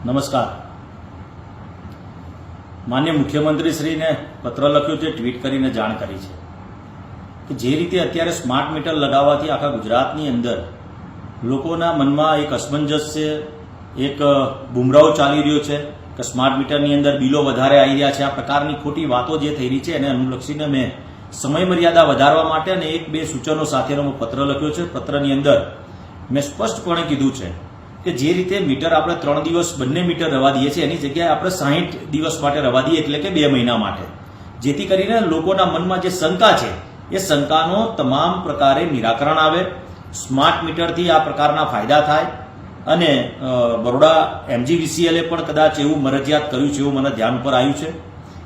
નમસ્કાર. માન્ય મુખ્યમંત્રીશ્રીને પત્ર લખ્યો છે, ટ્વીટ કરીને જાણ કરી છે કે જે રીતે અત્યારે સ્માર્ટ મીટર લગાવવાથી આખા ગુજરાતની અંદર લોકોના મનમાં એક અસમંજસ છે, એક બુમરાહો ચાલી રહ્યો છે કે સ્માર્ટ મીટરની અંદર બિલો વધારે આવી રહ્યા છે. આ પ્રકારની ખોટી વાતો જે થઈ રહી છે એને અનુલક્ષીને મેં સમય મર્યાદા વધારવા માટે અને એક બે સૂચનો સાથેનો પત્ર લખ્યો છે. પત્રની અંદર મેં સ્પષ્ટપણે કીધું છે કે જે રીતે મીટર આપણે 3 દિવસ બંને મીટર રવા દઈએ છીએ એની જગ્યાએ આપણે 60 દિવસ માટે રવા દઈએ, એટલે કે 2 મહિના માટે, જેથી કરીને લોકોના મનમાં જે શંકા છે એ શંકાનો તમામ પ્રકારે નિરાકરણ આવે. સ્માર્ટ મીટરથી આ પ્રકારના ફાયદા થાય અને બરોડા MGVCL પણ કદાચ એવું મરજિયાત કર્યું છે એવું મને ધ્યાન પર આવ્યું છે.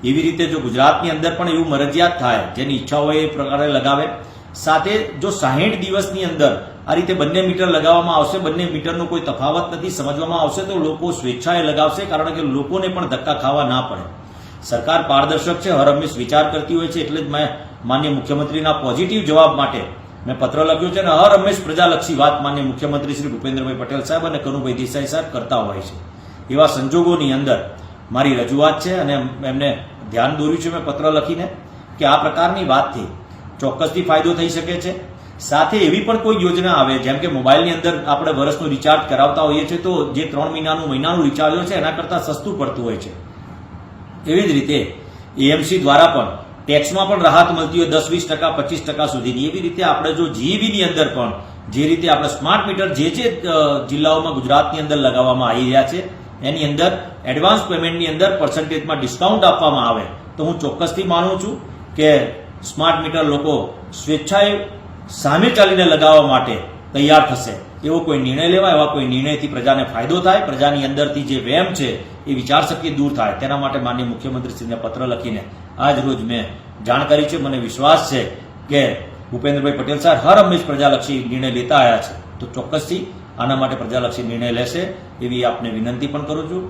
એવી રીતે જો ગુજરાતની અંદર પણ એવું મરજિયાત થાય, જેની ઈચ્છા હોય એ પ્રકારે લગાવે. સાથે જો 60 દિવસની અંદર આ રીતે બંને મીટર લગાવવામાં આવશે, બંને મીટરનો કોઈ તફાવત નથી, સમજવામાં આવશે તો લોકો સ્વેચ્છાએ લગાવશે, કારણ કે લોકોને પણ ધક્કા ખાવા ના પડે. સરકાર પારદર્શક છે, હરહંમેશ વિચાર કરતી હોય છે, એટલે જ મેં માન્ય મુખ્યમંત્રીના પોઝિટિવ જવાબ માટે મેં પત્ર લખ્યો છે અને હરહંમેશ પ્રજાલક્ષી વાત માન્ય મુખ્યમંત્રી શ્રી ભૂપેન્દ્રભાઈ પટેલ સાહેબ અને કનુભાઈ દેસાઈ સાહેબ કરતા હોય છે. એવા સંજોગોની અંદર મારી રજૂઆત છે અને એમને ધ્યાન દોર્યું છે મેં પત્ર લખીને કે આ પ્રકારની વાતથી ચોક્કસથી ફાયદો થઈ શકે છે. સાથે એવી પણ કોઈ યોજના આવે, જેમ કે મોબાઈલની અંદર આપણે વર્ષનું રિચાર્જ કરાવતા હોઈએ છીએ તો જે 3 મહિનાનું રિચાર્જ હોય છે એના કરતાં સસ્તું પડતું હોય છે. એવી જ રીતે AMC દ્વારા પણ ટેક્સમાં પણ રાહત મળતી હોય 10-20%, 25% સુધીની. એવી રીતે આપણે જો GEBની અંદર પણ જે રીતે આપણે સ્માર્ટ મીટર જે જિલ્લાઓમાં ગુજરાતની અંદર લગાવવામાં આવી રહ્યા છે એની અંદર એડવાન્સ પેમેન્ટની અંદર પર્સન્ટેજમાં ડિસ્કાઉન્ટ આપવામાં આવે તો હું ચોક્કસથી માનું છું કે સ્માર્ટ મીટર લોકો સ્વેચ્છાએ સામે ચાલીને લગાવવા માટે તૈયાર થશે. એવો કોઈ નિર્ણય લેવાય, એવા કોઈ નિર્ણયથી પ્રજાને ફાયદો થાય, પ્રજાની અંદરથી જે વહેમ છે એ વિચારશક્તિ દૂર થાય, તેના માટે માનનીય મુખ્યમંત્રીશ્રીને પત્ર લખીને આજ રોજ મેં જાણ કરી છે. મને વિશ્વાસ છે કે ભૂપેન્દ્રભાઈ પટેલ સાહેબ હરહંમેશ પ્રજાલક્ષી નિર્ણય લેતા આવ્યા છે તો ચોક્કસથી આના માટે પ્રજાલક્ષી નિર્ણય લેશે એવી આપને વિનંતી પણ કરું છું.